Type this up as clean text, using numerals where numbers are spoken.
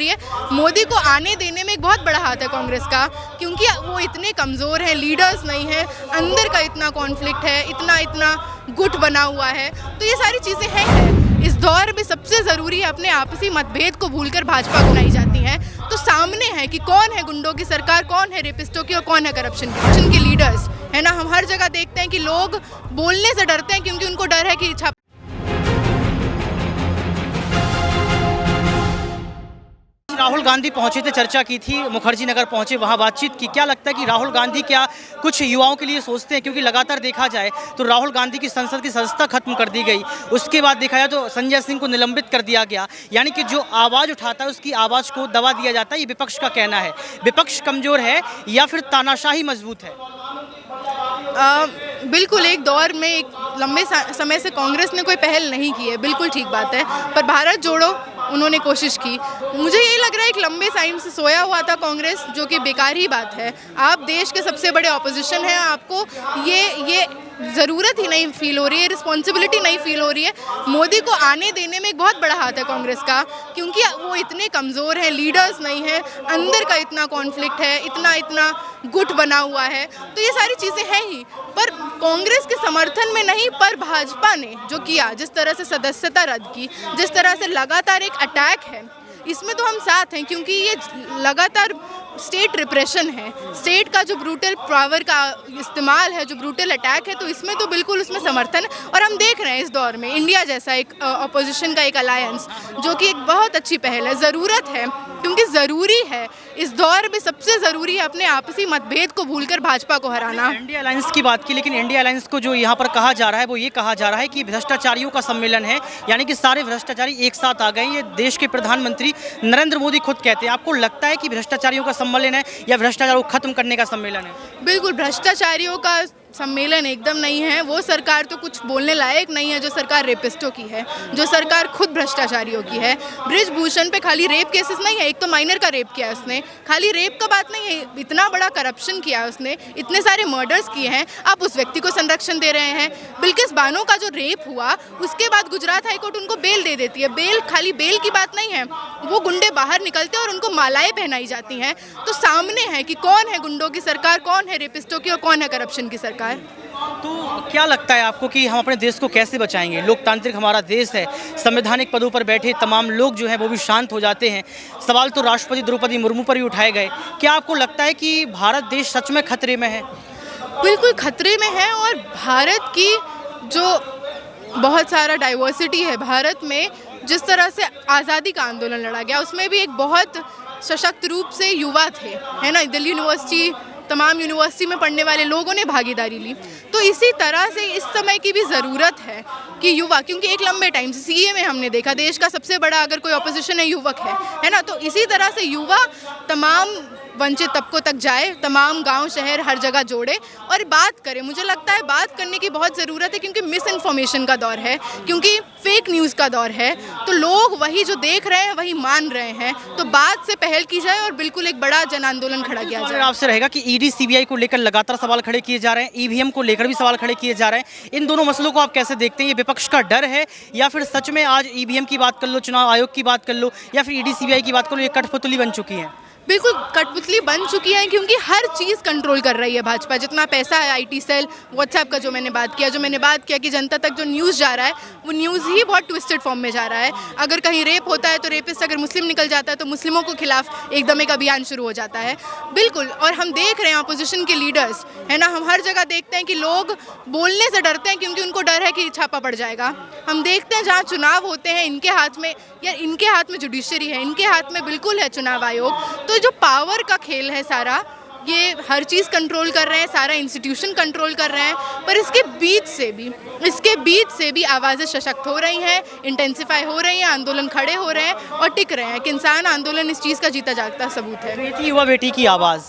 रही है। मोदी को आने देने में एक बहुत बड़ा हाथ है कांग्रेस का, क्योंकि वो इतने कमज़ोर हैं, लीडर्स नहीं हैं, अंदर का इतना कॉन्फ्लिक्ट है, इतना गुट बना हुआ है। तो ये सारी चीज़ें हैं। इस दौर में सबसे ज़रूरी है अपने आपसी मतभेद को भूलकर भाजपा बनाई जाती है। तो सामने है कि कौन है गुंडों की सरकार, कौन है रेपिस्टों की और कौन है करप्शन के लीडर्स, है ना। हम हर जगह देखते हैं कि लोग बोलने से डरते हैं क्योंकि उनको डर है कि राहुल गांधी पहुंचे थे, चर्चा की थी, मुखर्जी नगर पहुंचे, वहां बातचीत की। क्या लगता है कि राहुल गांधी क्या कुछ युवाओं के लिए सोचते हैं? क्योंकि लगातार देखा जाए तो राहुल गांधी की संसद की सदस्यता खत्म कर दी गई, उसके बाद देखा जाए तो संजय सिंह को निलंबित कर दिया गया। यानी कि जो आवाज़ उठाता है उसकी आवाज़ को दबा दिया जाता है, ये विपक्ष का कहना है। विपक्ष कमज़ोर है या फिर तानाशाही मजबूत है? बिल्कुल, एक दौर में एक लंबे समय से कांग्रेस ने कोई पहल नहीं की है, बिल्कुल ठीक बात है, पर भारत जोड़ो उन्होंने कोशिश की। मुझे ये लग रहा है एक लंबे टाइम से सोया हुआ था कांग्रेस, जो कि बेकार ही बात है। आप देश के सबसे बड़े ऑपोजिशन हैं, आपको ये ज़रूरत ही नहीं फील हो रही है, रिस्पॉन्सिबिलिटी नहीं फील हो रही है। मोदी को आने देने में एक बहुत बड़ा हाथ है कांग्रेस का, क्योंकि वो इतने कमज़ोर हैं, लीडर्स नहीं हैं, अंदर का इतना कॉन्फ्लिक्ट है, इतना गुट बना हुआ है। तो ये सारी चीज़ें हैं ही, पर कांग्रेस के समर्थन में नहीं, पर भाजपा ने जो किया, जिस तरह से सदस्यता रद्द की, जिस तरह से लगातार एक अटैक है, इसमें तो हम साथ हैं, क्योंकि ये लगातार स्टेट रिप्रेशन है, स्टेट का जो ब्रूटल पावर का इस्तेमाल है, जो ब्रूटल अटैक है, तो इसमें तो बिल्कुल उसमें समर्थन। और हम देख रहे हैं इस दौर में इंडिया जैसा एक अपोजिशन का एक अलायंस, जो कि एक बहुत अच्छी पहल है, ज़रूरत है, क्योंकि ज़रूरी है इस दौर में, सबसे ज़रूरी है अपने आपसी मतभेद को भूलकर भाजपा को हराना। इंडिया अलायंस की बात की, लेकिन इंडिया अलायंस को जो यहाँ पर कहा जा रहा है वो ये कहा जा रहा है कि भ्रष्टाचारियों का सम्मेलन है, यानी कि सारे भ्रष्टाचारी एक साथ आ गए। ये देश के प्रधानमंत्री नरेंद्र मोदी खुद कहते हैं। आपको लगता है कि भ्रष्टाचारियों का सम्मेलन है या भ्रष्टाचार को खत्म करने का सम्मेलन है? बिल्कुल, भ्रष्टाचारियों का सम्मेलन एकदम नहीं है। वो सरकार तो कुछ बोलने लायक नहीं है जो सरकार रेपिस्टों की है, जो सरकार खुद भ्रष्टाचारियों की है। बृजभूषण पे खाली रेप केसेस नहीं है, एक तो माइनर का रेप किया उसने, खाली रेप का बात नहीं है, इतना बड़ा करप्शन किया उसने, इतने सारे मर्डर्स किए हैं। आप उस व्यक्ति को संरक्षण दे रहे हैं। बिल्किस बानो का जो रेप हुआ, उसके बाद गुजरात हाईकोर्ट उनको बेल दे देती है। बेल खाली बेल की बात नहीं है, वो गुंडे बाहर निकलते हैं और उनको मालाएं पहनाई जाती हैं। तो सामने है कि कौन है गुंडों की सरकार, कौन है रेपिस्टों की और कौन है करप्शन की सरकार। तो क्या लगता है आपको कि हम अपने देश को कैसे बचाएंगे? लोकतांत्रिक हमारा देश है, संवैधानिक पदों पर बैठे तमाम लोग जो हैं वो भी शांत हो जाते हैं। सवाल तो राष्ट्रपति द्रौपदी मुर्मू पर ही उठाए गए। क्या आपको लगता है कि भारत देश सच में खतरे में है? बिल्कुल खतरे में है, और भारत की जो बहुत सारा डाइवर्सिटी है भारत में, जिस तरह से आज़ादी का आंदोलन लड़ा गया, उसमें भी एक बहुत सशक्त रूप से युवा थे, है ना। दिल्ली यूनिवर्सिटी, तमाम यूनिवर्सिटी में पढ़ने वाले लोगों ने भागीदारी ली। तो इसी तरह से इस समय की भी ज़रूरत है कि युवा, क्योंकि एक लंबे टाइम से सीए में हमने देखा देश का सबसे बड़ा अगर कोई ऑपोजिशन है युवक है ना। तो इसी तरह से युवा तमाम वंचित तबकों तक जाए, तमाम गांव शहर हर जगह जोड़े और बात करें। मुझे लगता है बात करने की बहुत ज़रूरत है, क्योंकि मिस इन्फॉर्मेशन का दौर है, क्योंकि फेक न्यूज़ का दौर है। तो लोग वही जो देख रहे हैं वही मान रहे हैं। तो बात से पहल की जाए और बिल्कुल एक बड़ा जन आंदोलन खड़ा किया जाए। आपसे रहेगा कि ईडी सीबीआई को लेकर लगातार सवाल खड़े किए जा रहे हैं, ईवीएम को लेकर भी सवाल खड़े किए जा रहे हैं। इन दोनों मसलों को आप कैसे देखते हैं? ये विपक्ष का डर है या फिर सच में आज ईवीएम की बात कर लो, चुनाव आयोग की बात कर लो, या फिर ईडी सीबीआई की बात कर लो, ये कठपुतली बन चुकी है? बिल्कुल कठपुतली बन चुकी है, क्योंकि हर चीज़ कंट्रोल कर रही है भाजपा। जितना पैसा है, आईटी सेल, व्हाट्सएप का जो मैंने बात किया कि जनता तक जो न्यूज़ जा रहा है वो न्यूज़ ही बहुत ट्विस्टेड फॉर्म में जा रहा है। अगर कहीं रेप होता है तो रेपिस्ट अगर मुस्लिम निकल जाता है तो मुस्लिमों को खिलाफ एकदम एक अभियान शुरू हो जाता है। बिल्कुल, और हम देख रहे हैं अपोजिशन के लीडर्स, है ना, हम हर जगह देखते हैं कि लोग बोलने से डरते हैं क्योंकि उनको डर है कि छापा पड़ जाएगा। हम देखते हैं जहाँ चुनाव होते हैं, इनके हाथ में या इनके हाथ में जुडिशरी है, इनके हाथ में बिल्कुल है चुनाव आयोग। तो जो पावर का खेल है सारा, ये हर चीज़ कंट्रोल कर रहे हैं, सारा इंस्टीट्यूशन कंट्रोल कर रहे हैं। पर इसके बीच से भी आवाज़ें सशक्त हो रही हैं, इंटेंसिफाई हो रही हैं, आंदोलन खड़े हो रहे हैं और टिक रहे हैं। किसान आंदोलन इस चीज़ का जीता जागता सबूत है। बेटी युवा बेटी की आवाज़